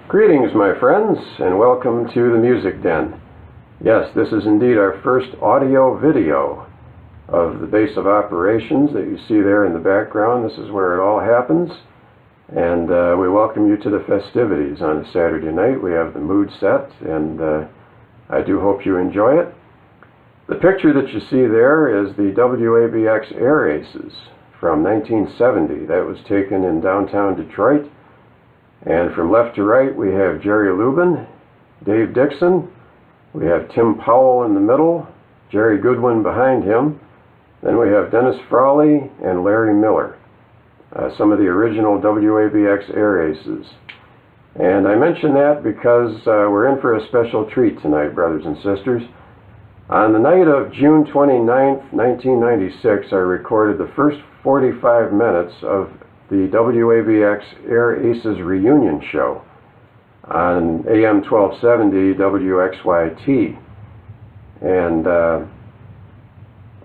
Greetings, my friends, and welcome to the Music Den. Yes, this is indeed our first audio video of the base of operations that you see there in the background. This is where it all happens, and we welcome you to the festivities on a Saturday night. We have the mood set, and I do hope you enjoy it. The picture that you see there is the Wabx air aces from 1970. That was taken in downtown Detroit. And from left to right, we have Jerry Lubin, Dave Dixon. We have Tim Powell in the middle, Jerry Goodwin behind him. Then we have Dennis Frawley and Larry Miller, some of the original Wabx air aces. And I mention that because we're in for a special treat tonight, brothers and sisters. On the night of June 29th, 1996, I recorded the first 45 minutes of the Wabx Air Aces reunion show on AM 1270 WXYT. And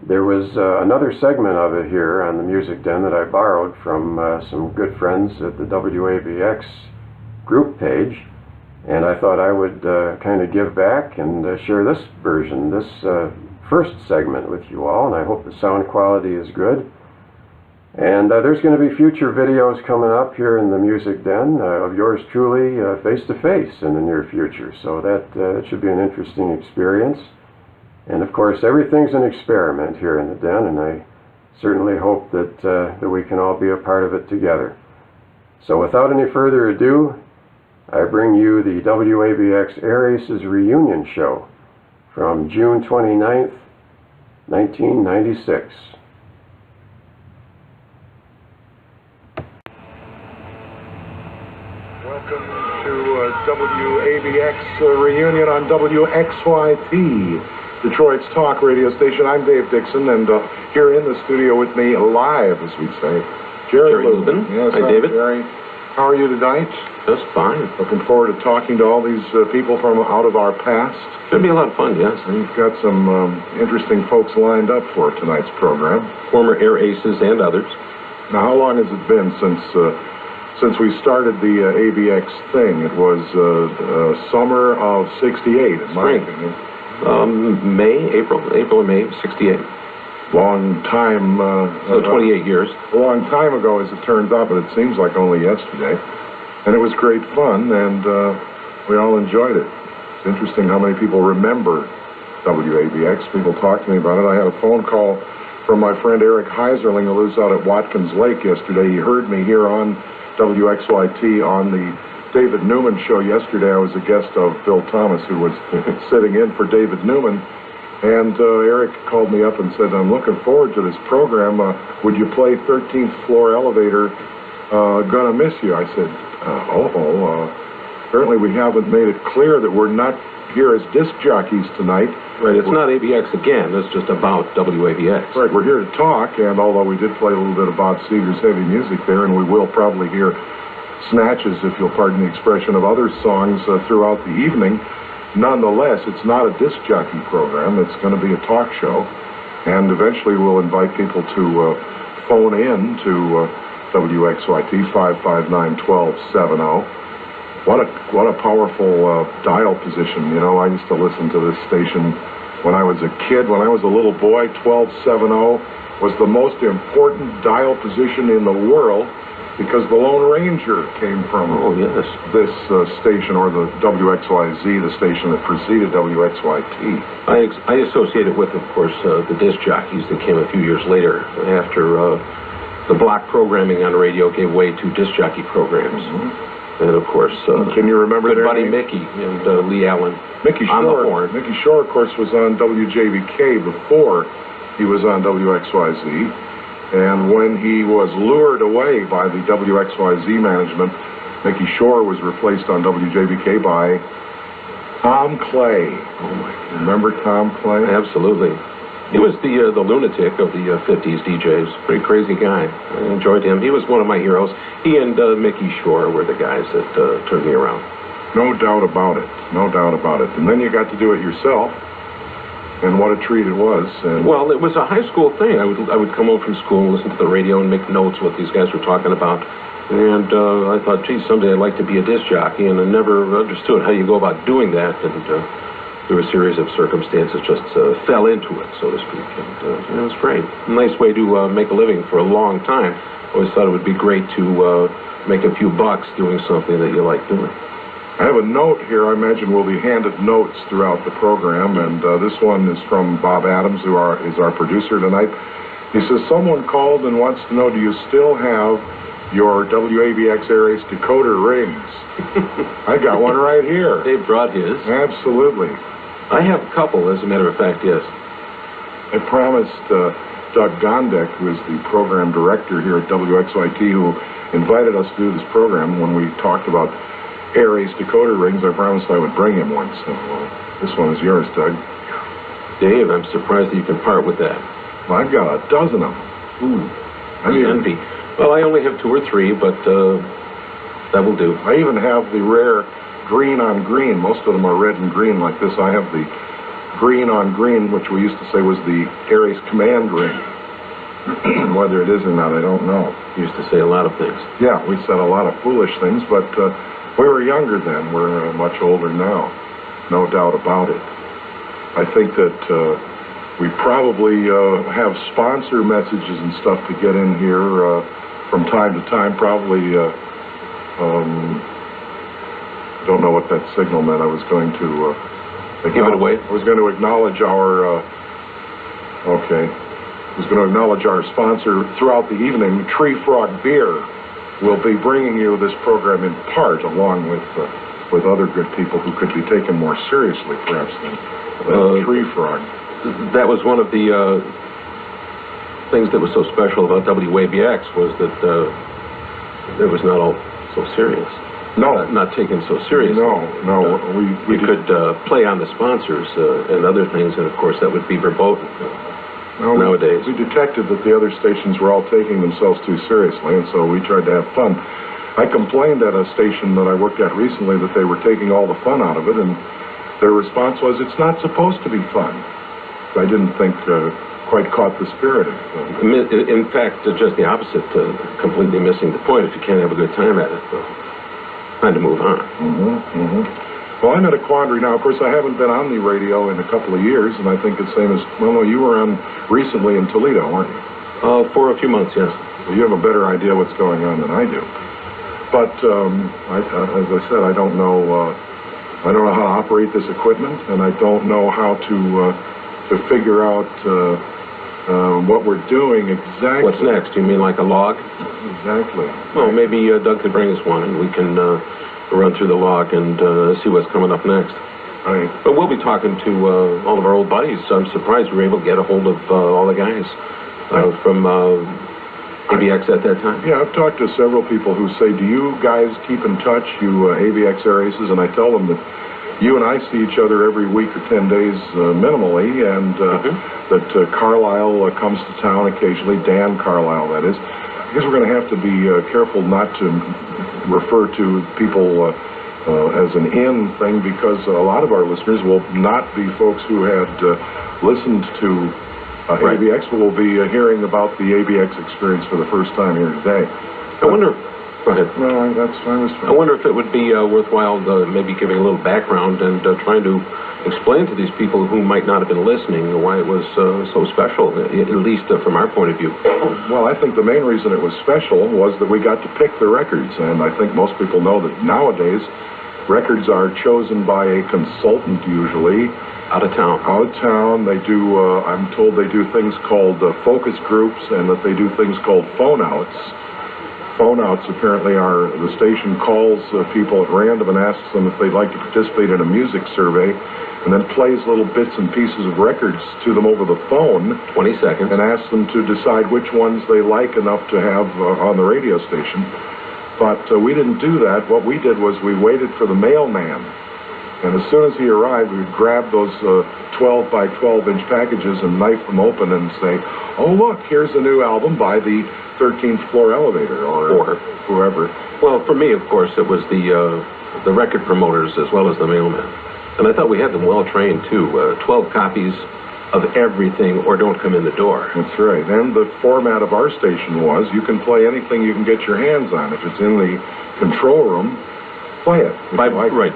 there was another segment of it here on the Music Den that I borrowed from some good friends at the Wabx group page. And I thought I would kind of give back and share this version, this first segment with you all. And I hope the sound quality is good. And there's going to be future videos coming up here in the Music Den of yours truly face-to-face in the near future. So that should be an interesting experience. And of course, everything's an experiment here in the Den, and I certainly hope that we can all be a part of it together. So without any further ado, I bring you the Wabx Air Aces reunion show from June 29th, 1996. Welcome to WABX reunion on WXYT, Detroit's talk radio station. I'm Dave Dixon, and here in the studio with me, live, as we say, Jerry Lubin. Yes, hi, David. Jerry. How are you tonight? Just fine. Looking forward to talking to all these people from out of our past. Should be a lot of fun, yes. We've got some interesting folks lined up for tonight's program. Former Air Aces and others. Now, how long has it been since we started the ABX thing? It was summer of '68, in my opinion. April or May, '68. Long time. So 28 years. A long time ago, as it turns out, but it seems like only yesterday. And it was great fun, and we all enjoyed it. It's interesting how many people remember WABX. People talk to me about it. I had a phone call from my friend Eric Heiserling, who lives out at Watkins Lake, yesterday. He heard me here on WXYT on the David Newman show yesterday. I was a guest of Bill Thomas, who was sitting in for David Newman. And Eric called me up and said, I'm looking forward to this program. Would you play 13th Floor Elevator, Gonna Miss You? I said, apparently we haven't made it clear that we're not here as disc jockeys tonight. Right, it's not ABX again. It's just about WABX. Right, we're here to talk, and although we did play a little bit of Bob Seger's heavy music there, and we will probably hear snatches, if you'll pardon the expression, of other songs throughout the evening, nonetheless, it's not a disc jockey program. It's going to be a talk show, and eventually we'll invite people to phone in to WXYT 559-1270. What a powerful dial position. You know, I used to listen to this station when I was a kid. When I was a little boy, 1270 was the most important dial position in the world because the Lone Ranger came from this station, or the WXYZ, the station that preceded WXYT. I associate it with, of course, the disc jockeys that came a few years later after the block programming on radio gave way to disc jockey programs. Mm-hmm. And of course, can you remember good buddy Mickey and Lee Allen Mickey on Shore, the horn. Mickey Shore, of course, was on WJBK before he was on WXYZ. And when he was lured away by the WXYZ management, Mickey Shore was replaced on WJBK by Tom Clay. Oh my God. Remember Tom Clay? Absolutely. He was the lunatic of the 50s DJs. Pretty crazy guy. I enjoyed him. He was one of my heroes. He and Mickey Shore were the guys that turned me around. No doubt about it. No doubt about it. And then you got to do it yourself. And what a treat it was. And well, it was a high school thing. I would come home from school and listen to the radio and make notes what these guys were talking about. And I thought, gee, someday I'd like to be a disc jockey, and I never understood how you go about doing that. And through a series of circumstances, just fell into it, so to speak. And it was great. A nice way to make a living for a long time. Always thought it would be great to make a few bucks doing something that you like doing. I have a note here. I imagine we'll be handed notes throughout the program, and this one is from Bob Adams, who is our producer tonight. He says, someone called and wants to know, do you still have your WABX Aries decoder rings? I got one right here. Dave brought his. Absolutely. I have a couple, as a matter of fact, yes. I promised Doug Gondek, who is the program director here at WXYT, who invited us to do this program when we talked about Aries decoder rings, I promised I would bring him one. So this one is yours, Doug. Dave, I'm surprised that you can part with that. Well, I've got a dozen of them. Ooh, I mean, envy. Well, I only have 2 or 3, but that will do. I even have the rare green on green. Most of them are red and green like this. I have the green on green, which we used to say was the Aries command ring. Whether it is or not, I don't know. You used to say a lot of things. Yeah, we said a lot of foolish things, but we were younger then. We're much older now. No doubt about it. I think that we probably have sponsor messages and stuff to get in here from time to time. Probably, don't know what that signal meant. I was going to give it away. I was going to acknowledge our, okay. I was going to acknowledge our sponsor throughout the evening, Tree Frog Beer. Will be bringing you this program in part, along with other good people who could be taken more seriously, perhaps, than Tree Frog. That was one of the things that was so special about WABX, was that it was not all so serious. No. Not taken so seriously. No. We could play on the sponsors and other things, and of course that would be verboten. Nowadays. We detected that the other stations were all taking themselves too seriously, and so we tried to have fun. I complained at a station that I worked at recently that they were taking all the fun out of it, and their response was, it's not supposed to be fun. I didn't think quite caught the spirit of it. In fact, just the opposite, completely missing the point. If you can't have a good time at it, time to move on. Well, I'm at a quandary now. Of course, I haven't been on the radio in a couple of years, and I think it's the same as, well, no, you were on recently in Toledo, weren't you? For a few months, yes. Well, you have a better idea what's going on than I do. But, as I said, I don't know how to operate this equipment, and I don't know how to figure out what we're doing exactly. What's next? You mean like a log? Exactly. Well, maybe Doug could bring us one, and we can run through the log and see what's coming up next. Right. But we'll be talking to all of our old buddies. I'm surprised we were able to get a hold of all the guys from ABX at that time. Yeah, I've talked to several people who say, do you guys keep in touch, you ABX Arises? And I tell them that you and I see each other every week or 10 days minimally, and that Carlisle comes to town occasionally, Dan Carlisle, that is. I guess we're going to have to be careful not to refer to people as an in thing, because a lot of our listeners will not be folks who had listened to ABX, but will be hearing about the ABX experience for the first time here today. I wonder... Go ahead. No, that's fine. I wonder if it would be worthwhile maybe giving a little background and trying to explain to these people who might not have been listening why it was so special, at least from our point of view. Well, I think the main reason it was special was that we got to pick the records, and I think most people know that nowadays records are chosen by a consultant usually. Out of town. Out of town. They do, I'm told they do things called focus groups, and that they do things called phone-outs. Phone-outs apparently are, the station calls people at random and asks them if they'd like to participate in a music survey, and then plays little bits and pieces of records to them over the phone. 20 seconds. And asks them to decide which ones they like enough to have on the radio station. But we didn't do that. What we did was we waited for the mailman. And as soon as he arrived, we'd grab those 12 by 12-inch packages and knife them open and say, oh, look, here's a new album by the 13th floor elevator, or whoever. Well, for me, of course, it was the record promoters as well as the mailman. And I thought we had them well trained, too. 12 copies of everything or don't come in the door. That's right. And the format of our station was you can play anything you can get your hands on. If it's in the control room, play it. Right.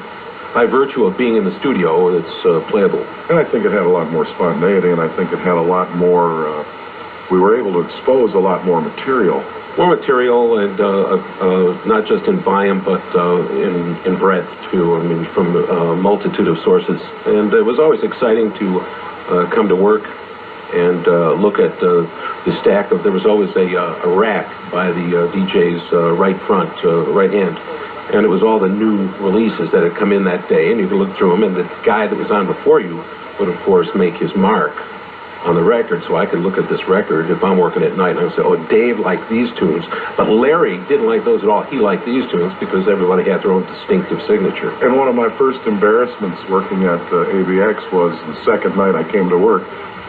By virtue of being in the studio, it's playable. And I think it had a lot more spontaneity, and I think it had a lot more, we were able to expose a lot more material. More material, and not just in volume, but in breadth, too. I mean, from a multitude of sources. And it was always exciting to come to work and look at the stack of, there was always a rack by the DJ's right front, right hand. And it was all the new releases that had come in that day, and you could look through them, and the guy that was on before you would, of course, make his mark on the record, so I could look at this record if I'm working at night, and I would say, oh, Dave liked these tunes, but Larry didn't like those at all. He liked these tunes because everybody had their own distinctive signature. And one of my first embarrassments working at ABX was the second night I came to work.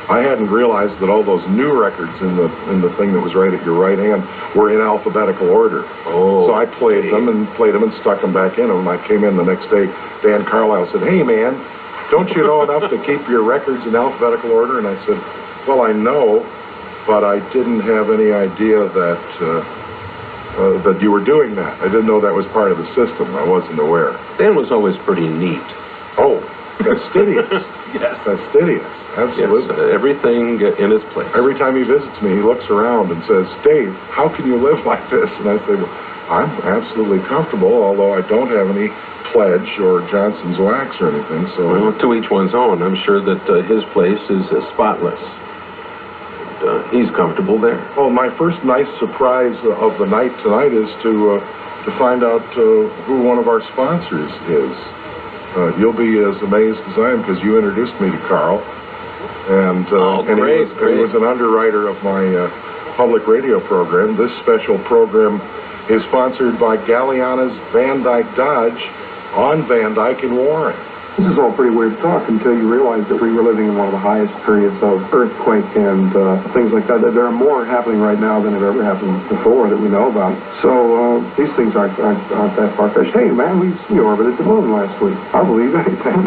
I hadn't realized that all those new records in the thing that was right at your right hand were in alphabetical order. Oh. So I played them and stuck them back in. And when I came in the next day, Dan Carlisle said, "Hey, man, don't you know enough to keep your records in alphabetical order?" And I said, "Well, I know, but I didn't have any idea that that you were doing that. I didn't know that was part of the system. I wasn't aware." Dan was always pretty neat. Oh, fastidious. Yes. Fastidious. Absolutely. Yes, everything in its place. Every time he visits me, he looks around and says, "Dave, how can you live like this?" And I say, "Well, I'm absolutely comfortable, although I don't have any Pledge or Johnson's Wax or anything." So, well, to each one's own. I'm sure that his place is spotless. And, he's comfortable there. well, my first nice surprise of the night tonight is to find out who one of our sponsors is. You'll be as amazed as I am because you introduced me to Carl. And, great, he was an underwriter of my public radio program. This special program is sponsored by Galliana's Van Dyke Dodge on Van Dyke in Warren. This is all pretty weird talk until you realize that we were living in one of the highest periods of earthquake and things like that. There are more happening right now than have ever happened before that we know about. So these things aren't that far-fetched. Hey, man, we orbited the moon last week. I'll believe anything.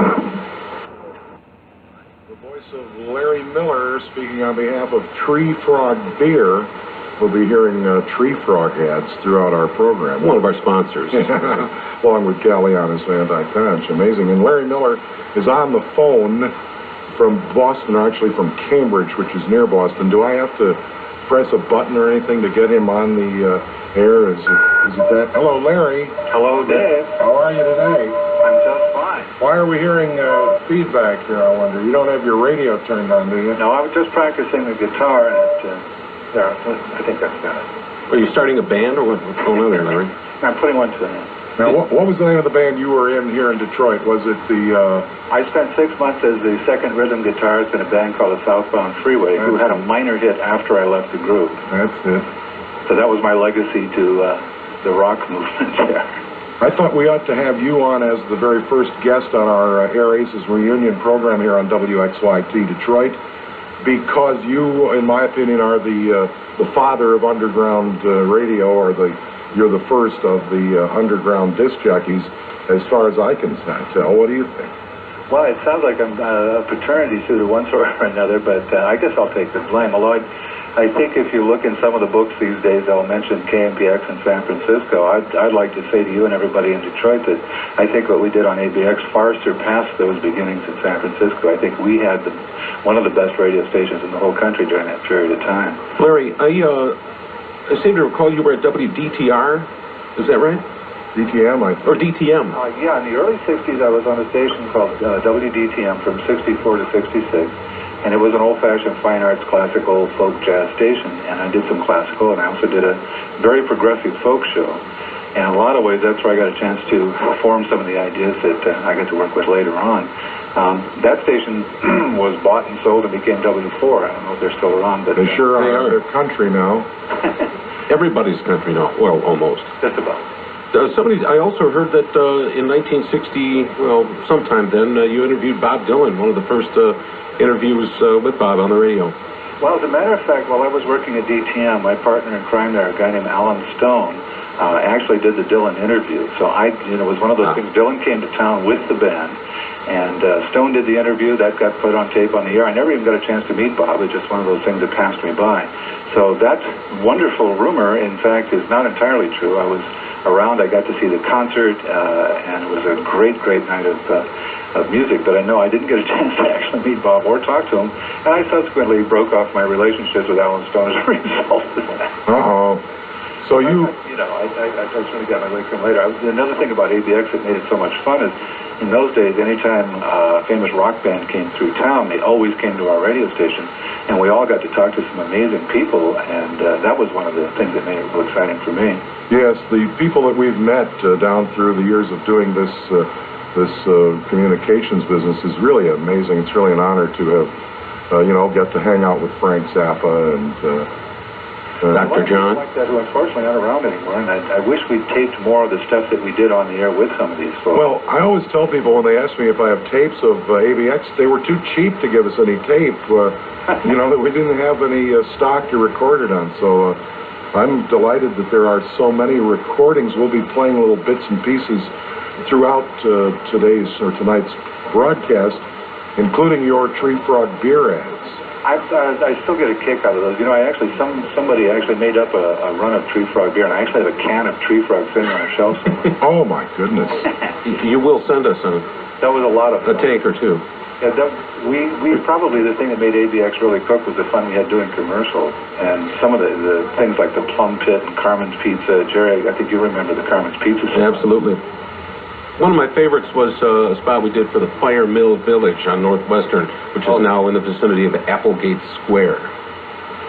The voice of Larry Miller speaking on behalf of Tree Frog Beer. We'll be hearing Tree Frog ads throughout our program. One of our sponsors. Along with Galliana's Van Dyke Dodge. Amazing. And Larry Miller is on the phone from Boston, or actually from Cambridge, which is near Boston. Do I have to press a button or anything to get him on the air? Is it that? Hello, Larry. Hello, Dave. How are you today? I'm just fine. Why are we hearing feedback here, I wonder? You don't have your radio turned on, do you? No, I was just practicing the guitar, and there, I think that's better. Are you starting a band, or what's going on there, Larry? I'm putting one to the end. Now, what was the name of the band you were in here in Detroit? Was it the... I spent 6 months as the second rhythm guitarist in a band called the Southbound Freeway, who had a minor hit after I left the group. That's it. So that was my legacy to the rock movement there. I thought we ought to have you on as the very first guest on our Air Aces reunion program here on WXYT Detroit, because you, in my opinion, are the father of underground radio, or you're the first of the underground disc jockeys, as far as I can tell. What do you think? Well, it sounds like I'm a paternity suit of one sort or another, but I guess I'll take the blame. Although I think if you look in some of the books these days, they'll mention KMPX in San Francisco. I'd like to say to you and everybody in Detroit that I think what we did on ABX far surpassed those beginnings in San Francisco. I think we had one of the best radio stations in the whole country during that period of time. Larry, I seem to recall you were at WDTR. Is that right? DTM, I think. Or DTM? Yeah, in the early 60s, I was on a station called WDTM from 64 to 66. And it was an old-fashioned fine arts, classical, folk, jazz station. And I did some classical, and I also did a very progressive folk show. And in a lot of ways, that's where I got a chance to form some of the ideas that I got to work with later on. That station was bought and sold and became W4. I don't know if they're still around, but... They sure they are. They're country now. Everybody's country now. Well, almost. Just about. I also heard that in 1960, well, sometime then, you interviewed Bob Dylan, one of the first interviews with Bob on the radio. Well, as a matter of fact, while I was working at DTM, my partner in crime there, a guy named Alan Stone, actually did the Dylan interview. So it was one of those things. Dylan came to town with the band, and Stone did the interview. That got put on tape on the air. I never even got a chance to meet Bob. It's just one of those things that passed me by. So that wonderful rumor, in fact, is not entirely true. I was around. I got to see the concert, and it was a great, great night of music. But I know I didn't get a chance to actually meet Bob or talk to him. And I subsequently broke off my relationships with Alan Stone as a result of that. Uh-oh. So I was going to get my link from later. Another thing about ABX that made it so much fun is, in those days, anytime a famous rock band came through town, they always came to our radio station, and we all got to talk to some amazing people, and that was one of the things that made it so exciting for me. Yes, the people that we've met down through the years of doing this communications business is really amazing. It's really an honor to have, get to hang out with Frank Zappa and Dr. John. Like that, who unfortunately aren't around anymore, and I wish we'd taped more of the stuff that we did on the air with some of these folks. Well, I always tell people when they ask me if I have tapes of ABX, they were too cheap to give us any tape, that we didn't have any stock to record it on. So I'm delighted that there are so many recordings. We'll be playing little bits and pieces throughout tonight's broadcast, including your Tree Frog beer ads. I still get a kick out of those. Somebody actually made up a run of Tree Frog beer, and I actually have a can of Tree Frog sitting on a shelf somewhere. Oh, my goodness. You will send us that was a lot of fun. a tank or two. Yeah, we probably, the thing that made ABX really cook was the fun we had doing commercials, and some of the things like the Plum Pit and Carmen's Pizza. Jerry, I think you remember the Carmen's Pizza. Absolutely. One of my favorites was a spot we did for the Fire Mill Village on Northwestern, which is now in the vicinity of Applegate Square.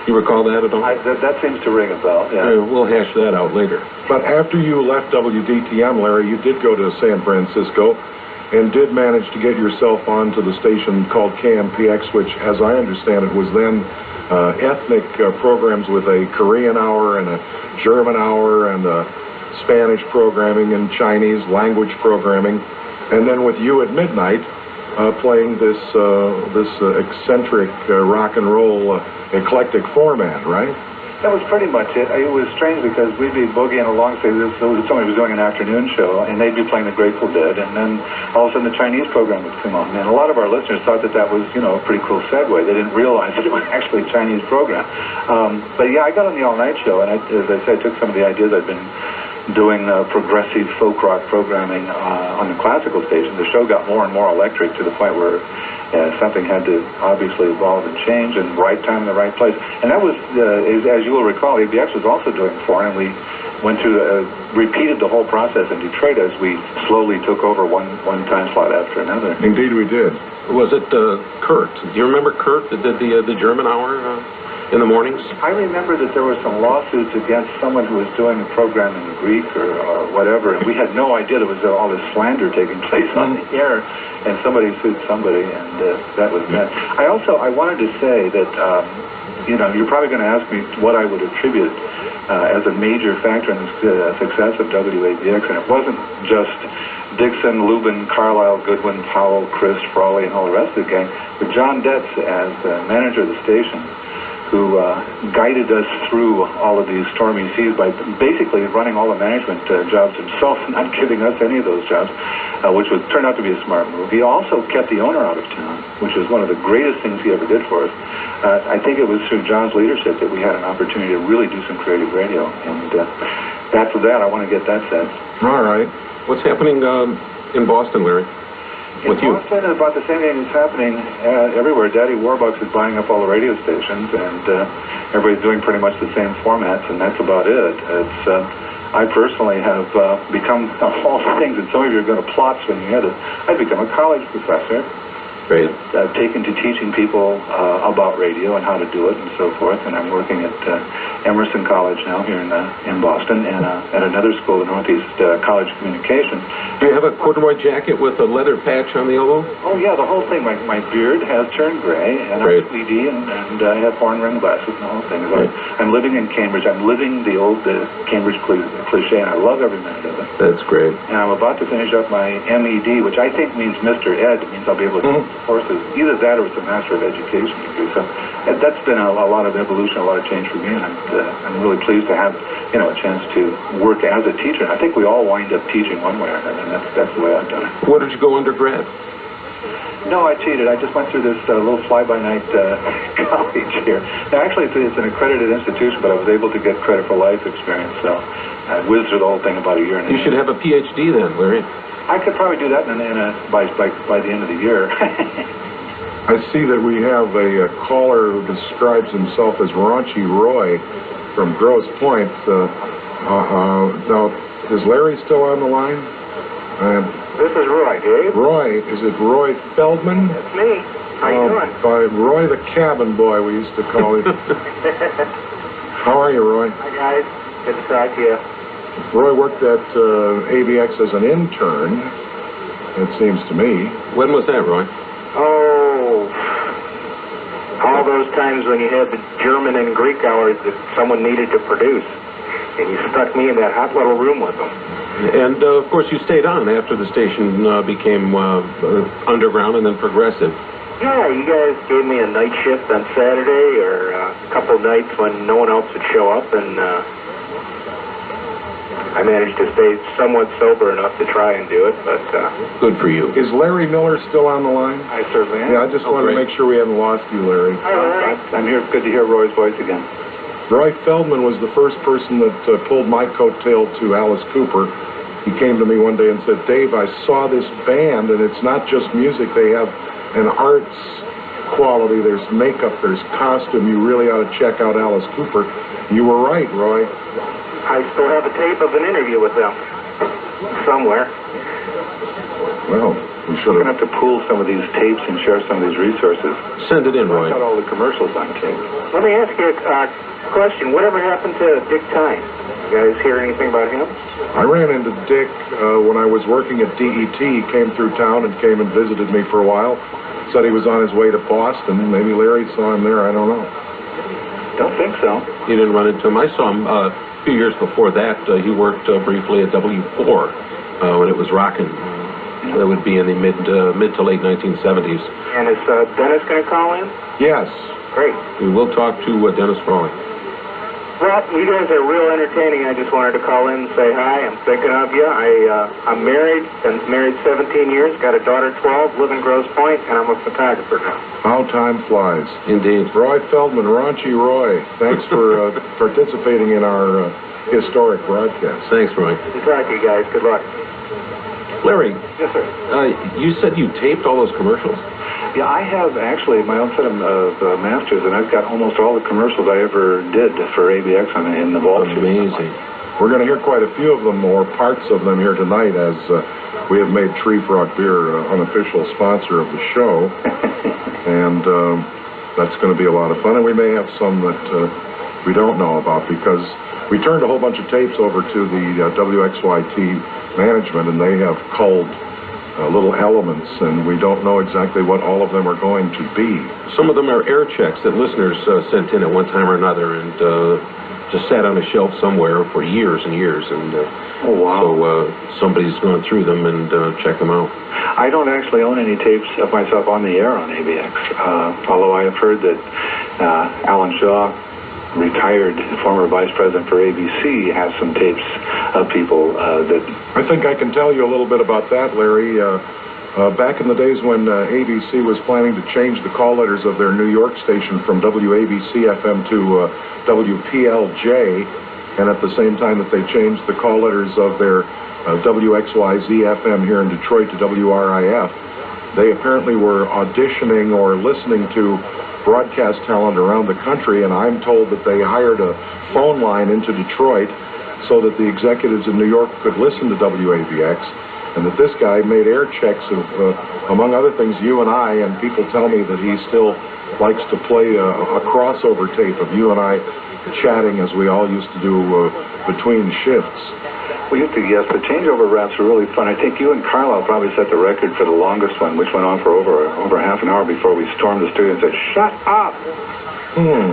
You recall that at all? That seems to ring a bell, yeah. We'll hash that out later. But after you left WDTM, Larry, you did go to San Francisco and did manage to get yourself onto the station called KMPX, which, as I understand it, was then ethnic programs with a Korean hour and a German hour and a Spanish programming and Chinese language programming, and then with you at midnight playing this eccentric rock and roll eclectic format, right? That was pretty much it. It was strange because we'd be boogieing along, say somebody was doing an afternoon show, and they'd be playing the Grateful Dead, and then all of a sudden the Chinese program would come on. And a lot of our listeners thought that was, a pretty cool segue. They didn't realize that it was actually a Chinese program. But yeah, I got on the all-night show, and as I said, I took some of the ideas I'd been doing progressive folk rock programming on the classical station. The show got more and more electric to the point where something had to obviously evolve and change, and right time in the right place. And that was, as you will recall, ABX was also doing foreign, and we went through, repeated the whole process in Detroit as we slowly took over one time slot after another. Indeed we did. Was it Kurt? Do you remember Kurt that did the German hour in the mornings? I remember that there were some lawsuits against someone who was doing a program in Greek or whatever, and we had no idea there was all this slander taking place on the air, and somebody sued somebody, and that was that. I wanted to say that, you're probably going to ask me what I would attribute as a major factor in the success of WABX, and it wasn't just Dixon, Lubin, Carlisle, Goodwin, Powell, Chris, Frawley, and all the rest of the gang, but John Detz, as manager of the station, who guided us through all of these stormy seas by basically running all the management jobs himself, not giving us any of those jobs, which turned out to be a smart move. He also kept the owner out of town, which is one of the greatest things he ever did for us. I think it was through John's leadership that we had an opportunity to really do some creative radio, and after that, I want to get that set. All right. What's happening in Boston, Larry? In Boston, about the same thing that's happening everywhere. Daddy Wabx is buying up all the radio stations, and everybody's doing pretty much the same formats, and that's about it. I personally have become all the things that some of you are going to plot when you hear this. I've become a college professor. Great. I've taken to teaching people about radio and how to do it and so forth, and I'm working at Emerson College now here in Boston, and at another school in Northeast, College of Communication. Do you have a corduroy jacket with a leather patch on the elbow? Oh yeah, the whole thing. My beard has turned gray, and I'm LED, and I have horn rimmed glasses and the whole thing. I'm living in Cambridge. I'm living the old Cambridge cliche, and I love every minute of it. That's great. And I'm about to finish up my MED, which I think means Mr. Ed. It means I'll be able to courses. Either that or it's a Master of Education degree. So that's been a lot of evolution, a lot of change for me, and I'm really pleased to have, a chance to work as a teacher. I think we all wind up teaching one way or another, and that's the way I've done it. Where did you go undergrad? No, I cheated. I just went through this little fly-by-night college here. Now, actually, it's an accredited institution, but I was able to get credit for life experience, so I whizzed through the whole thing about a year and a half. You should have a PhD then, Larry. I could probably do that by the end of the year. I see that we have a caller who describes himself as Raunchy Roy from Grosse Pointe. Now, is Larry still on the line? This is Roy, Dave. Roy, is it Roy Feldman? That's me. How you doing? By Roy the Cabin Boy, we used to call him. How are you, Roy? Hi, guys. Good to talk to you. Roy worked at ABX as an intern, it seems to me. When was that, Roy? Oh, all those times when you had the German and Greek hours that someone needed to produce, and you stuck me in that hot little room with them. And, of course, you stayed on after the station became underground and then progressive. Yeah, you guys gave me a night shift on Saturday or a couple nights when no one else would show up, and I managed to stay somewhat sober enough to try and do it, but... Good for you. Is Larry Miller still on the line? I certainly am. Yeah, I just wanted to make sure we hadn't lost you, Larry. Hi, Larry. I'm here. Good to hear Roy's voice again. Roy Feldman was the first person that pulled my coattail to Alice Cooper. He came to me one day and said, Dave, I saw this band, and it's not just music. They have an arts quality. There's makeup, there's costume. You really ought to check out Alice Cooper. You were right, Roy. I still have a tape of an interview with them somewhere. Well, we should We're going to have. have to pool some of these tapes and share some of these resources. Send it in, I Roy. got all the commercials on tape. Let me ask you a question. Whatever happened to Dick Tyne? You guys hear anything about him? I ran into Dick when I was working at DET. He came through town and came and visited me for a while. Said he was on his way to Boston. Maybe Larry saw him there. I don't know. Don't think so. You didn't run into him. I saw him a few years before that. He worked briefly at W4 when it was rocking. That would be in the mid to late 1970s. And is Dennis going to call in? Yes. Great. We will talk to Dennis Frawley. Well, you guys are real entertaining. I just wanted to call in and say hi. I'm thinking of you. I'm married. Been married 17 years. Got a daughter 12. Live in Grosse Pointe, and I'm a photographer now. How time flies. Indeed. Roy Feldman, Raunchy Roy, thanks for participating in our historic broadcast. Thanks, Roy. Good to talk to you guys. Good luck. Larry, Yes, sir. you said you taped all those commercials? Yeah, I have actually my own set of masters, and I've got almost all the commercials I ever did for ABX in the vault. Amazing. We're going to hear quite a few of them, or parts of them, here tonight, as we have made Tree Frog Beer unofficial sponsor of the show. And that's going to be a lot of fun. And we may have some that we don't know about, because we turned a whole bunch of tapes over to the WXYT management, and they have culled little elements, and we don't know exactly what all of them are going to be. Some of them are air checks that listeners sent in at one time or another, and just sat on a shelf somewhere for years and years, and Oh, wow. so somebody's gone through them and checked them out. I don't actually own any tapes of myself on the air on ABX, although I have heard that Alan Shaw, retired former vice president for ABC, has some tapes of people that... I think I can tell you a little bit about that, Larry. Back in the days when ABC was planning to change the call letters of their New York station from WABC-FM to WPLJ, and at the same time that they changed the call letters of their WXYZ-FM here in Detroit to WRIF, they apparently were auditioning or listening to broadcast talent around the country, and I'm told that they hired a phone line into Detroit so that the executives in New York could listen to WABX, and that this guy made air checks of, among other things, you and I, and people tell me that he still likes to play a crossover tape of you and I chatting as we all used to do between shifts. We used to, yes, the changeover raps were really fun. I think you and Carlisle probably set the record for the longest one, which went on for over half an hour before we stormed the studio and said, "Shut up!"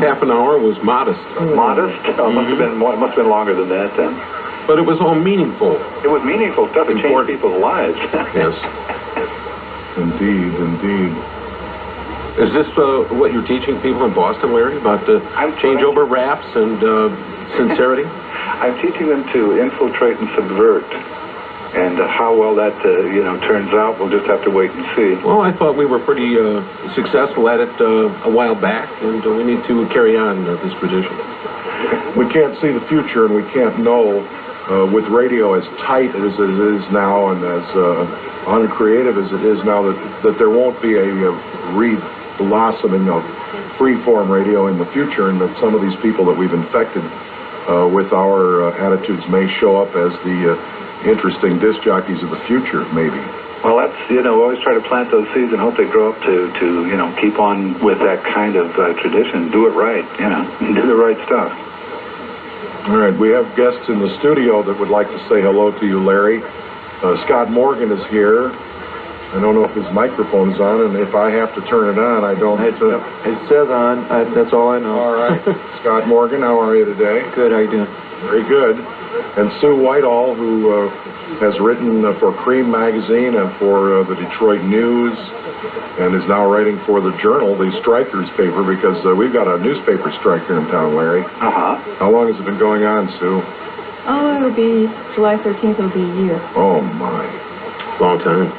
Half an hour was modest. Modest? Oh, must have been longer than that then. But it was all meaningful. It was meaningful stuff. It changed Important. people's lives. Yes. Indeed, indeed. Is this what you're teaching people in Boston, Larry, about changeover raps and sincerity? I'm teaching them to infiltrate and subvert. And how well that, turns out, we'll just have to wait and see. Well, I thought we were pretty successful at it a while back, and we need to carry on this tradition. We can't see the future, and we can't know with radio as tight as it is now and as uncreative as it is now that there won't be a re-blossoming of freeform radio in the future, and that some of these people that we've infected with our attitudes may show up as the interesting disc jockeys of the future, maybe. Well, that's, we always try to plant those seeds and hope they grow up to keep on with that kind of tradition. Do it right, do the right stuff. All right, we have guests in the studio that would like to say hello to you, Larry. Scott Morgan is here. I don't know if his microphone is on, and if I have to turn it on, I don't. It says on. That's all I know. All right. Scott Morgan, how are you today? Good. How you doing? Very good. And Sue Whitehall, who has written for Cream Magazine and for the Detroit News, and is now writing for the Journal, the Strikers paper, because we've got a newspaper strike here in town, Larry. Uh-huh. How long has it been going on, Sue? Oh, it'll be July 13th, it'll be a year. Oh, my. Long time.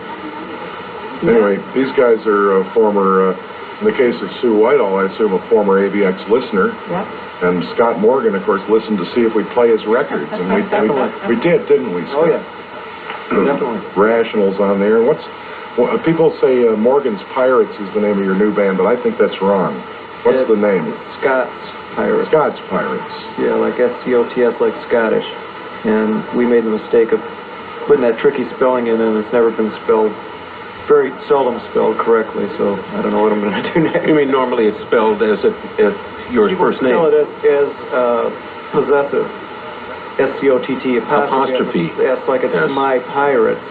Anyway, these guys are former, in the case of Sue Whitehall, I assume a former ABX listener. Yep. And Scott Morgan, of course, listened to see if we'd play his records. And we did, didn't we, Scott? Oh, yeah. Definitely. Rationals on there. People say Morgan's Pirates is the name of your new band, but I think that's wrong. What's the name? Scott's Pirates. Scott's Pirates. Yeah, like S-C-O-T-S, like Scottish. And we made the mistake of putting that tricky spelling in, and it's never been spelled, very seldom spelled correctly, so I don't know what I'm going to do next. You mean normally it's spelled as if your first name? Spell it as possessive. S-C-O-T-T apostrophe. Yes, like it's my pirates.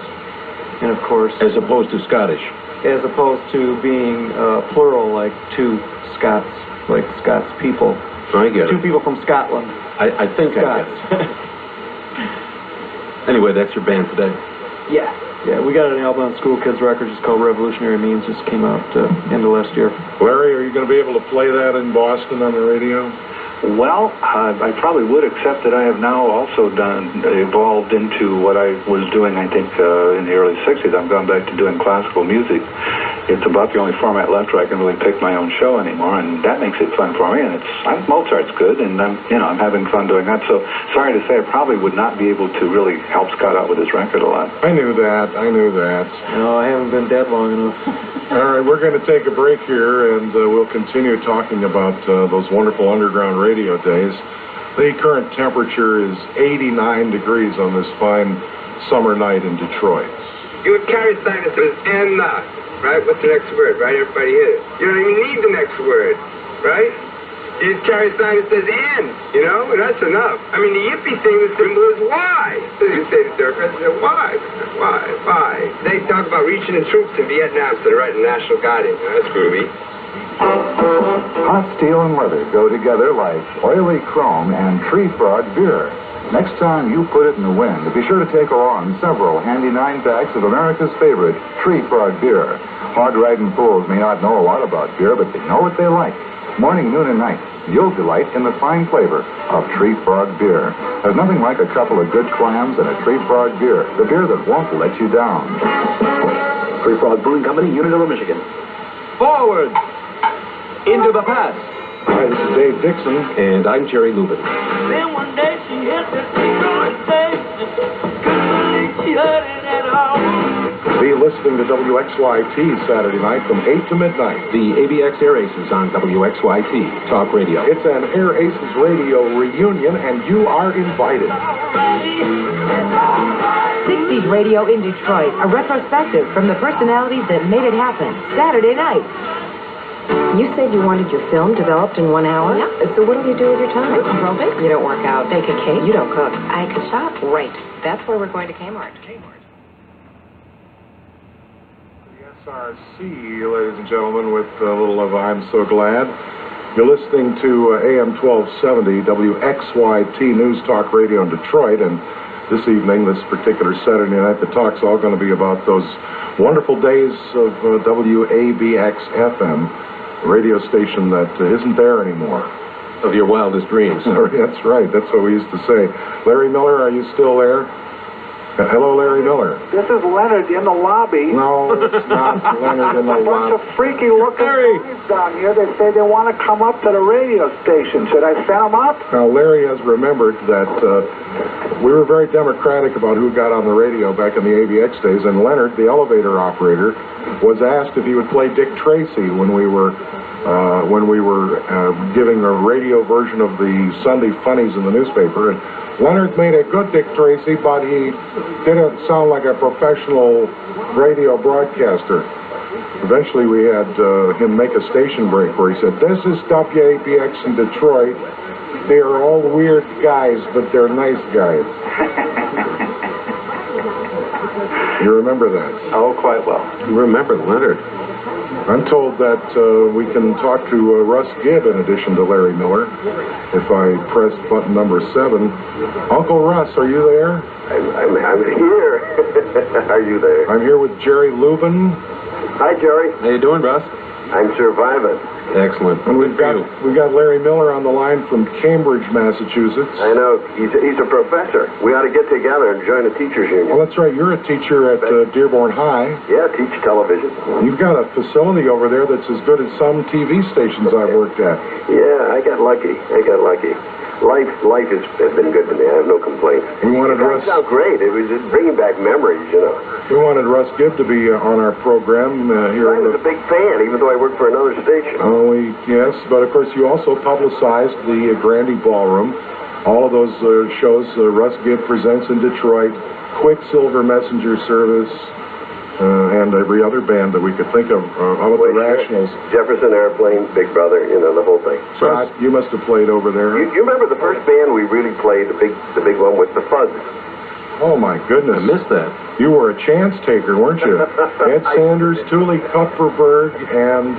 And of course... As opposed to Scottish. As opposed to being plural, like two Scots, like Scots people. I get it. Two people from Scotland. I think Scots. I get it. Anyway, that's your band today. Yeah. Yeah, we got an album on School Kids Records. It's called Revolutionary Means. Just came out end of last year. Larry, are you going to be able to play that in Boston on the radio? Well, I probably would, except that I have now also evolved into what I was doing, I think, in the early 60s. I've gone back to doing classical music. It's about the only format left where I can really pick my own show anymore, and that makes it fun for me. And Mozart's good, and I'm having fun doing that. So, sorry to say, I probably would not be able to really help Scott out with his record a lot. I knew that. No, I haven't been dead long enough. All right, we're going to take a break here, and we'll continue talking about those wonderful underground radio days. The current temperature is 89 degrees on this fine summer night in Detroit. You would carry sinuses and not, right? What's the next word, right? Everybody hit it. You don't even need the next word, right? You just carry sinuses and, and that's enough. I mean, the yippee thing, the symbol is why. So you say to Dirk, I said, why? Why? They talk about reaching the troops in Vietnam instead of writing National Guard in. That's groovy. Hot steel and leather go together like oily chrome and tree frog beer. Next time you put it in the wind, be sure to take along several handy 9-packs of America's favorite tree frog beer. Hard-riding fools may not know a lot about beer, but they know what they like. Morning, noon, and night, you'll delight in the fine flavor of Tree Frog beer. There's nothing like a couple of good clams and a Tree Frog beer, the beer that won't let you down. Tree Frog Brewing Company, Unionville, Michigan. Forward! Into the past. Hi, this is Dave Dixon. And I'm Jerry Lubin. Then one day she hit the Detroit station. Couldn't believe she heard it at all. Be listening to WXYT Saturday night from 8 to midnight. The ABX Air Aces on WXYT Talk Radio. It's an Air Aces radio reunion, and you are invited. 60s Radio in Detroit, a retrospective from the personalities that made it happen. Saturday night. You said you wanted your film developed in 1 hour? Yeah. So what do you do with your time? Aerobics. You don't work out. Bake a cake. You don't cook. I could shop. Right. That's where we're going to Kmart. SRC, ladies and gentlemen, with a little of I'm So Glad. You're listening to AM 1270 WXYT News Talk Radio in Detroit, and this evening, this particular Saturday night, the talk's all going to be about those wonderful days of WABX FM, a radio station that isn't there anymore. Of your wildest dreams. That's right. That's what we used to say. Larry Miller, are you still there? Hello, Larry Miller. This is Leonard in the lobby. No, it's not Leonard in the A bunch lobby. of freaky looking guys down here. They say they want to come up to the radio station. Should I send them up? Now, Larry has remembered that we were very democratic about who got on the radio back in the ABX days, and Leonard, the elevator operator, was asked if he would play Dick Tracy when we were giving a radio version of the Sunday funnies in the newspaper. And Leonard made a good Dick Tracy, but he didn't sound like a professional radio broadcaster. Eventually we had him make a station break where he said, "This is WABX in Detroit. They are all weird guys, but they're nice guys." You remember that? Oh, quite well. You remember Leonard. I'm told that we can talk to Russ Gibb in addition to Larry Miller if I press button number 7. Uncle Russ, are you there? I'm here. Are you there? I'm here with Jerry Lubin. Hi, Jerry. How you doing, Russ? I'm surviving. Excellent. And we've got Larry Miller on the line from Cambridge, Massachusetts. I know. He's a professor. We ought to get together and join a teachers union. Well, that's right. You're a teacher at Dearborn High. Yeah, teach television. You've got a facility over there that's as good as some TV stations I've worked at. Yeah, I got lucky. Life has been good to me. I have no complaints. We wanted Russ. Sound great. It was just bringing back memories, you know. We wanted Russ Gibb to be on our program here. I was a big fan, even though I worked for another station. Oh, yes, but of course you also publicized the Grandy Ballroom. All of those shows Russ Gibb presents in Detroit, Quicksilver Messenger Service, and every other band that we could think of. How about the Rationals? Jefferson Airplane, Big Brother, you know, the whole thing. Scott, you must have played over there. You remember the first band we really played, the big one with the Fuzz? Oh, my goodness. I missed that. You were a chance taker, weren't you? Ed Sanders, Thule Kupferberg, and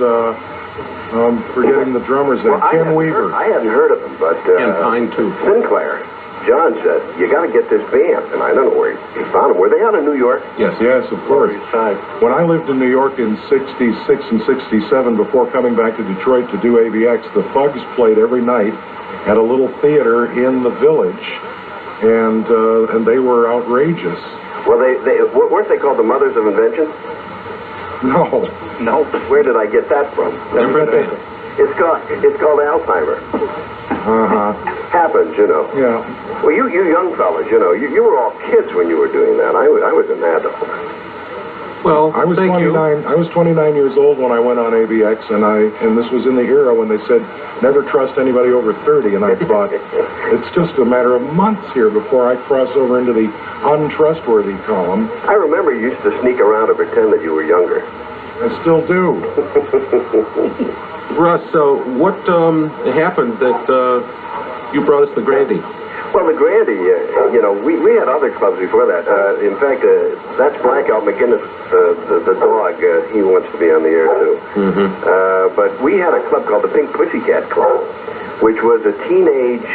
I'm forgetting the drummers there, Ken Weaver. I hadn't heard of them, but Ken Pine, too. Sinclair. John said, "You got to get this band," and I don't know where he found them. Were they out of New York? Yes, of course. When I lived in New York in '66 and '67, before coming back to Detroit to do ABX, the Fugs played every night at a little theater in the Village, and they were outrageous. Well, weren't they called the Mothers of Invention? No. Where did I get that from? It's called Alzheimer. Happens, you know. Yeah. Well, you young fellas, you know, you were all kids when you were doing that. I was an adult. Well, I was 29. I was 29 years old when I went on ABX, and this was in the era when they said never trust anybody over 30. And I thought it's just a matter of months here before I cross over into the untrustworthy column. I remember you used to sneak around and pretend that you were younger. I still do. Russ, so what happened that you brought us the Grandy? Well, the Grandy, you know, we had other clubs before that. In fact, that's Blackout McGinnis, the dog. He wants to be on the air, too. But we had a club called the Pink Pussycat Club, which was a teenage,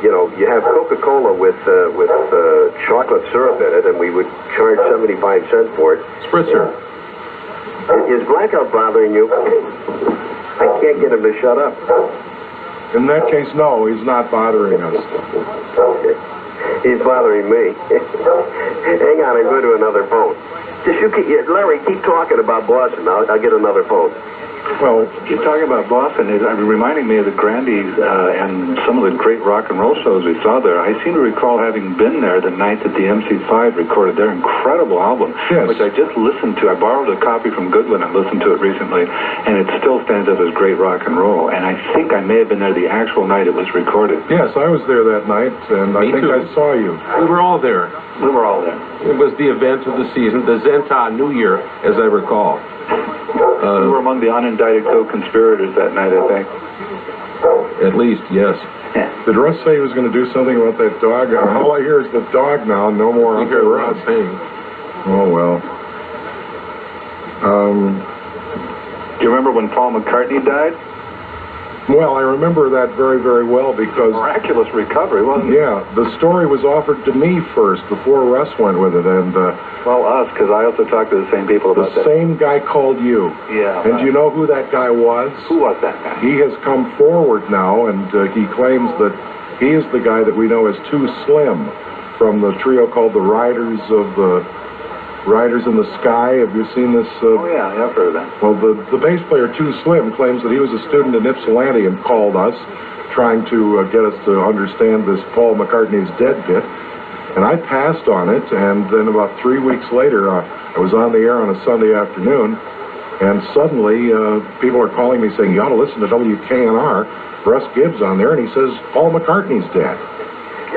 you know, you have Coca-Cola with chocolate syrup in it, and we would charge 75 cents for it. Spritzer. Is Blackout bothering you? I can't get him to shut up. In that case, no, he's not bothering us. Okay. He's bothering me. Hang on, I'm going to another phone. Larry, keep talking about Boston. I'll get another phone. Well, you're talking about Boston. It's reminding me of the Grandies and some of the great rock and roll shows we saw there. I seem to recall having been there the night that the MC5 recorded their incredible album, which I just listened to. I borrowed a copy from Goodwin and listened to it recently, and it still stands up as great rock and roll. And I think I may have been there the actual night it was recorded. Yes, I was there that night, and I think I saw you. We were all there. We were all there. It was the event of the season, the Zenta New Year, as I recall. We were among the unindicted co-conspirators that night, I think. At least, yes. Did Russ say he was going to do something about that dog? All I hear is the dog now, no more Uncle Russ. Oh, well. Do you remember when Paul McCartney died? Well, I remember that very, very well because... Miraculous recovery, wasn't it? Yeah, the story was offered to me first before Russ went with it, and... well, us, because I also talked to the same people about that. The same guy called you. Yeah. And do you know who that guy was? Who was that guy? He has come forward now, and he claims that he is the guy that we know as Too Slim from the trio called the Riders in the Sky. Have you seen this? Oh, yeah, I've heard of that. Well, the bass player, Too Slim, claims that he was a student in Ypsilanti and called us, trying to get us to understand this Paul McCartney's Dead bit. And I passed on it, and then about 3 weeks later, I was on the air on a Sunday afternoon, and suddenly people are calling me saying, you ought to listen to WKNR. Russ Gibbs on there, and he says, Paul McCartney's dead.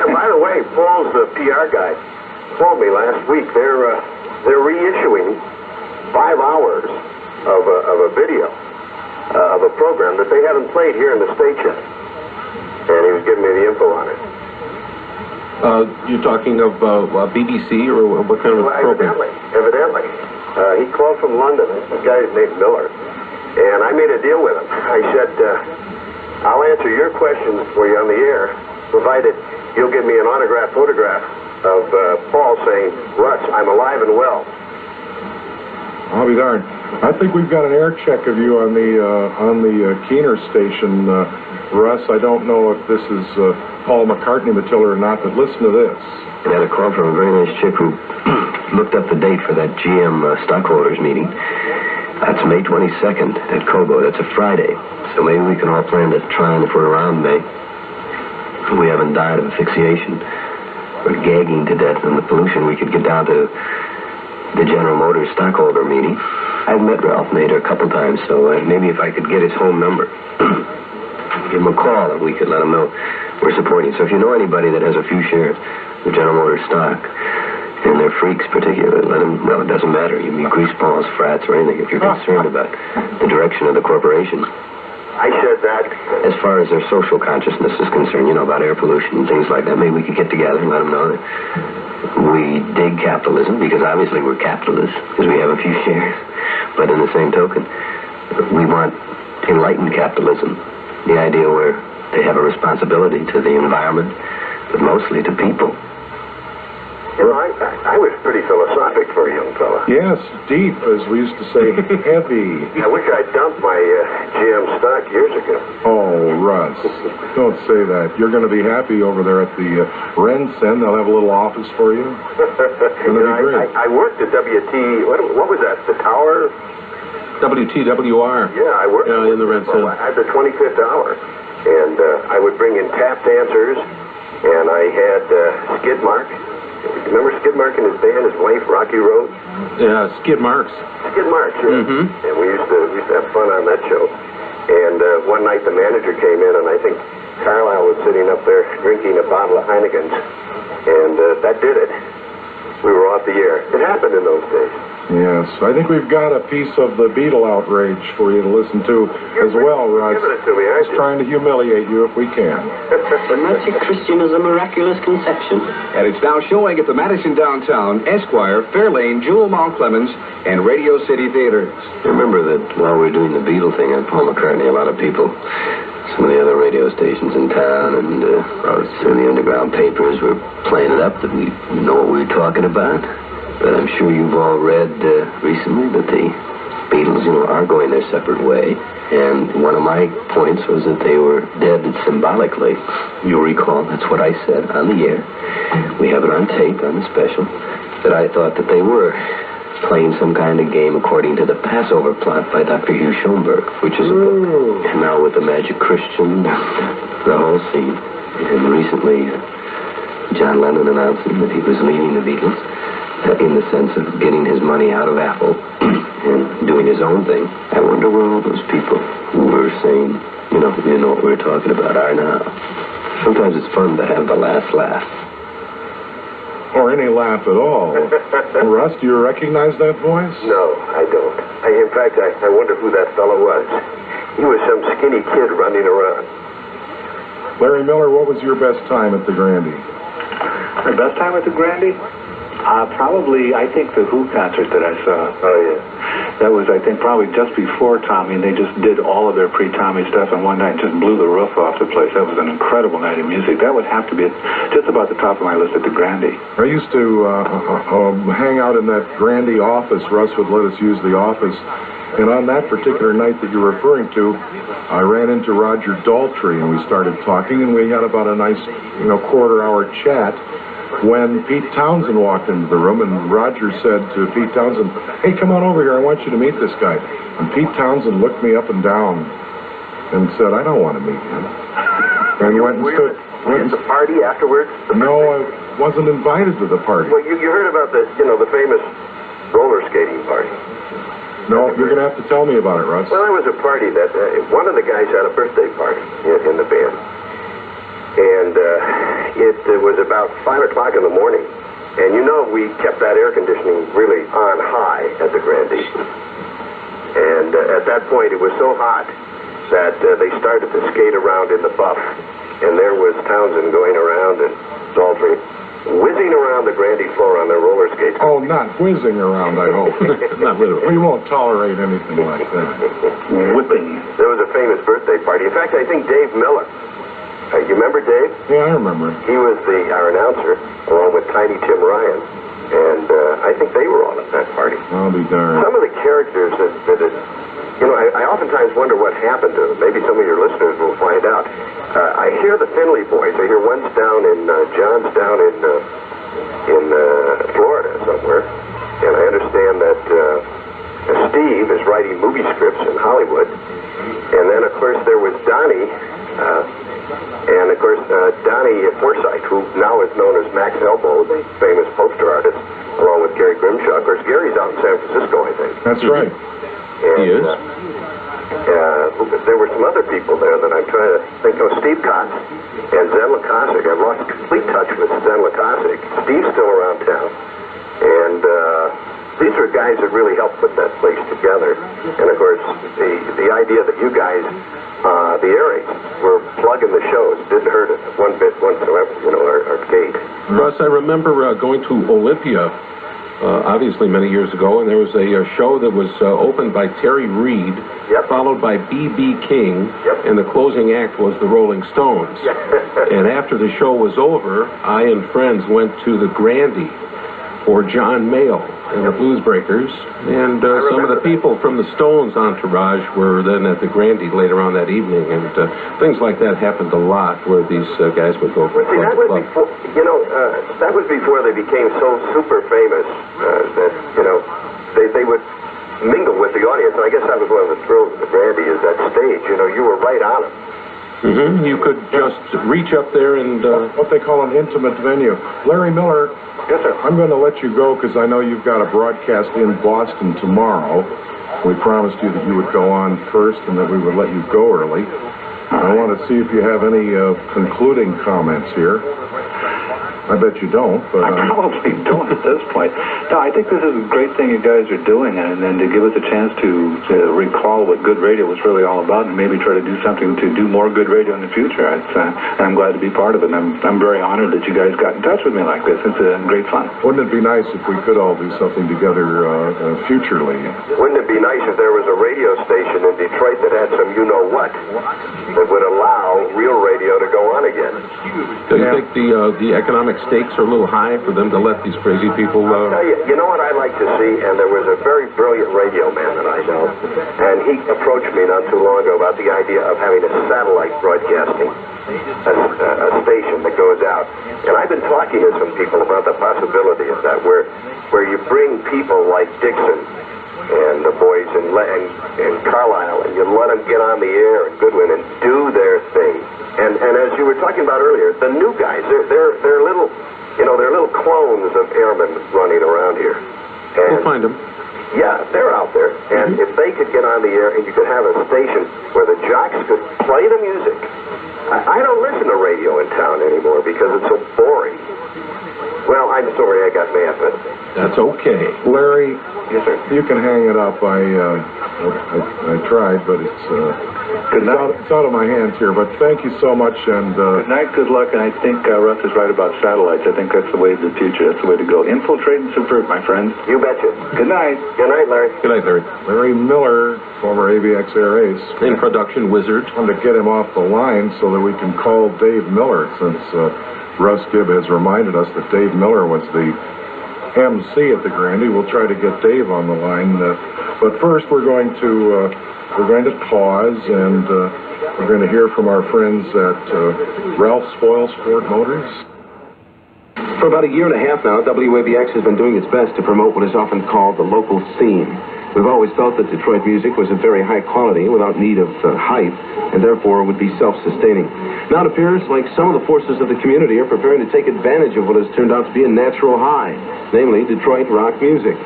Yeah, by the way, Paul's PR guy told me last week they're reissuing 5 hours of a video of a program that they haven't played here in the States yet. And he was giving me the info on it. You're talking of BBC or what kind of a program? Evidently. He called from London. This guy's named Miller. And I made a deal with him. I said, I'll answer your questions for you on the air, provided you'll give me an autographed photograph of Paul saying, Russ, I'm alive and well. I'll be darned. I think we've got an air check of you on the Keener station, Russ. I don't know if this is Paul McCartney material or not, but listen to this. I had a call from a very nice chick who looked up the date for that GM stockholders meeting. That's May 22nd at Cobo. That's a Friday. So maybe we can all plan to try, and if we're around May, we haven't died of asphyxiation or gagging to death in the pollution, we could get down to the General Motors stockholder meeting. I've met Ralph Nader a couple times, so maybe if I could get his home number, give him a call, and we could let him know we're supporting. So if you know anybody that has a few shares of General Motors stock, and they're freaks particularly, let them, well, it doesn't matter. You can be greaseballs, frats, or anything if you're concerned about the direction of the corporation. I said that. As far as their social consciousness is concerned, you know, about air pollution and things like that, maybe we could get together and let them know that we dig capitalism, because obviously we're capitalists, because we have a few shares. But in the same token, we want enlightened capitalism, the idea where they have a responsibility to the environment, but mostly to people. You know, I was pretty philosophic for a young fella. Yes, deep, as we used to say, heavy. I wish I'd dumped my GM stock years ago. Oh, Russ, don't say that. You're going to be happy over there at the Rensen. They'll have a little office for you. It's going to be great. I worked at WT, what was that, the Tower? WTWR. Yeah, I worked in the Rensen. At the 25th hour. And I would bring in tap dancers, and I had Skid Mark. Remember Skid Mark and his band, his wife, Rocky Road? Yeah, Skid Marks. Skid Marks, yeah. Mm-hmm. And we used to have fun on that show. And one night the manager came in, and I think Carlisle was sitting up there drinking a bottle of Heineken's, and that did it. We were off the air. It happened in those days. Yes, I think we've got a piece of the Beatle outrage for you to listen to as well, Russ. Giving it to me, Just trying to humiliate you if we can. The Nazi Christian is a miraculous conception. And it's now showing at the Madison Downtown, Esquire, Fairlane, Jewel Mount Clemens, and Radio City Theaters. Remember that while we're doing the Beatle thing on Paul McCartney, a lot of people, some of the other radio stations in town and some of the underground papers were playing it up that we know what we were talking about. But I'm sure you've all read recently that the Beatles, are going their separate way. And one of my points was that they were dead symbolically. You'll recall, that's what I said on the air. We have it on tape, on the special, that I thought that they were playing some kind of game according to the Passover plot by Dr. Hugh Schoenberg, which is a book. And now with the Magic Christian, the whole scene. And recently, John Lennon announcing that he was leaving the Beatles, in the sense of getting his money out of Apple and doing his own thing. I wonder where all those people who were saying, you know what we're talking about are now. Sometimes it's fun to have the last laugh. Or any laugh at all. Russ, do you recognize that voice? No, I don't. In fact, I wonder who that fellow was. He was some skinny kid running around. Larry Miller, what was your best time at the Grandie? My best time at the Grandie? Probably, I think the Who concert that I saw. Oh, yeah. That was, I think, probably just before Tommy, and they just did all of their pre-Tommy stuff, and one night just blew the roof off the place. That was an incredible night of music. That would have to be just about the top of my list at the Grande. I used to hang out in that Grande office. Russ would let us use the office. And on that particular night that you're referring to, I ran into Roger Daltrey, and we started talking, and we had about a nice, quarter-hour chat when Pete Townsend walked into the room, and Roger said to Pete Townsend, "Hey, come on over here. I want you to meet this guy." And Pete Townsend looked me up and down and said, "I don't want to meet him." And he went and stood. Were you at the party afterwards? No, I wasn't invited to the party. Well, you heard about the famous roller skating party. No, you're going to have to tell me about it, Russ. Well, there was a party that one of the guys had a birthday party in the band. And it was about 5 o'clock in the morning. And we kept that air conditioning really on high at the Grande. And at that point, it was so hot that they started to skate around in the buff. And there was Townsend going around and Daltrey whizzing around the Grande floor on their roller skates. Oh, not whizzing around, I hope. Not literally. We won't tolerate anything like that. Whipping. There was a famous birthday party. In fact, I think Dave Miller. You remember Dave? Yeah, I remember. He was our announcer, along with Tiny Tim Ryan. And I think they were all at that party. I'll be darned. Some of the characters I oftentimes wonder what happened to them. Maybe some of your listeners will find out. I hear the Finley boys. I hear one's down in, John's down in Florida somewhere. And I understand that Steve is writing movie scripts in Hollywood. And then, of course, there was Donnie. And, of course, Donnie Forsythe, who now is known as Max Elbow, the famous poster artist, along with Gary Grimshaw. Of course, Gary's out in San Francisco, I think. That's right. And, he is. There were some other people there that I'm trying to think of. Steve Kotz and Zen Lukasik. I've lost complete touch with Zen Lukasik. Steve's still around town. And these were guys that really helped put that place together. And, of course, the idea that you guys, the Aries, were plugging the shows didn't hurt it one bit whatsoever, our gate. Russ, I remember going to Olympia, obviously many years ago, and there was a show that was opened by Terry Reid, followed by B.B. King, and the closing act was the Rolling Stones. And after the show was over, I and friends went to the Grande for John Mayall and the Blues Breakers, and some of the people from the Stones entourage were then at the Grande later on that evening, and things like that happened a lot where these guys would go from club to club. Before, that was before they became so super famous that, they would mingle with the audience, and I guess that was one of the thrills of the Grande is that stage, you were right on them. Mm-hmm. You could just reach up there and... what they call an intimate venue. Larry Miller, yes, sir. I'm going to let you go because I know you've got a broadcast in Boston tomorrow. We promised you that you would go on first and that we would let you go early. I want to see if you have any concluding comments here. I bet you don't, but... I probably don't at this point. No, I think this is a great thing you guys are doing, and to give us a chance to recall what good radio was really all about and maybe try to do something to do more good radio in the future. And I'm glad to be part of it, and I'm very honored that you guys got in touch with me like this. It's great fun. Wouldn't it be nice if we could all do something together futurely? Wouldn't it be nice if there was a radio station in Detroit that had some you-know-what that would allow real radio to go on again? Do you think the economic stakes are a little high for them to let these crazy people... I'll tell you, you know what I'd like to see? And there was a very brilliant radio man that I know, and he approached me not too long ago about the idea of having a satellite broadcasting, a station that goes out. And I've been talking to some people about the possibility of that, where you bring people like Dixon and the boys and Carlisle, and you let them get on the air and Goodwin and do their thing. And as you were talking about earlier, the new guys, they're little, they're little clones of airmen running around here. And we'll find them. Yeah, they're out there. And if they could get on the air and you could have a station where the jocks could play the music. I don't listen to radio in town anymore because it's so boring. Well, I'm sorry I got mad, but... That's okay. Larry, Yes, sir. You can hang it up. I tried, but it's out of my hands here. But thank you so much, and good night, good luck, and I think Russ is right about satellites. I think that's the way of the future. That's the way to go. Infiltrate and subvert, my friend. You betcha. Good night. Good night, Larry. Good night, Larry. Larry Miller, former AVX Air Ace. In production wizard. I wanted to get him off the line so that we can call Dave Miller, since Russ Gibb has reminded us that Dave Miller was the MC at the Grandy. We'll try to get Dave on the line, but first we're going to pause, and we're going to hear from our friends at Ralph Spoil Sport Motors. For about a year and a half now, WABX has been doing its best to promote what is often called the local scene. We've always felt that Detroit music was of very high quality without need of hype, and therefore would be self-sustaining. Now it appears like some of the forces of the community are preparing to take advantage of what has turned out to be a natural high, namely Detroit rock music.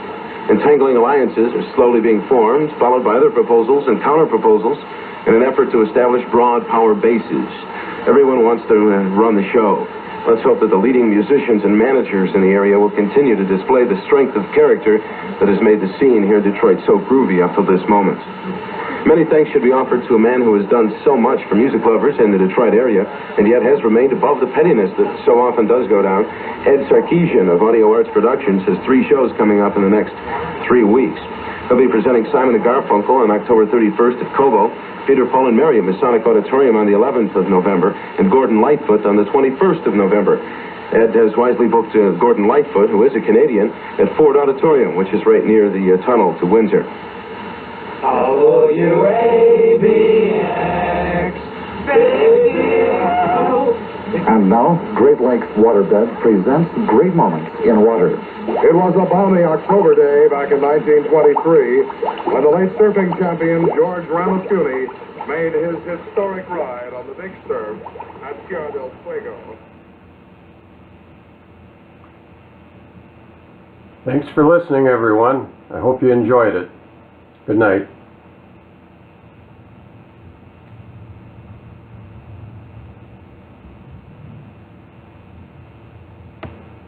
Entangling alliances are slowly being formed, followed by other proposals and counter-proposals in an effort to establish broad power bases. Everyone wants to run the show. Let's hope that the leading musicians and managers in the area will continue to display the strength of character that has made the scene here in Detroit so groovy up to this moment. Many thanks should be offered to a man who has done so much for music lovers in the Detroit area, and yet has remained above the pettiness that so often does go down. Ed Sarkeesian of Audio Arts Productions has 3 shows coming up in the next 3 weeks. He'll be presenting Simon & Garfunkel on October 31st at Cobo, Peter, Paul, and Mary at Masonic Auditorium on the 11th of November, and Gordon Lightfoot on the 21st of November. Ed has wisely booked Gordon Lightfoot, who is a Canadian, at Ford Auditorium, which is right near the tunnel to Windsor. WABX, And now, Great Lakes Waterbed presents Great Moments in Water. It was a balmy October day back in 1923 when the late surfing champion George Ramascuni made his historic ride on the Big Surf at Tierra del Fuego. Thanks for listening, everyone. I hope you enjoyed it. Good night.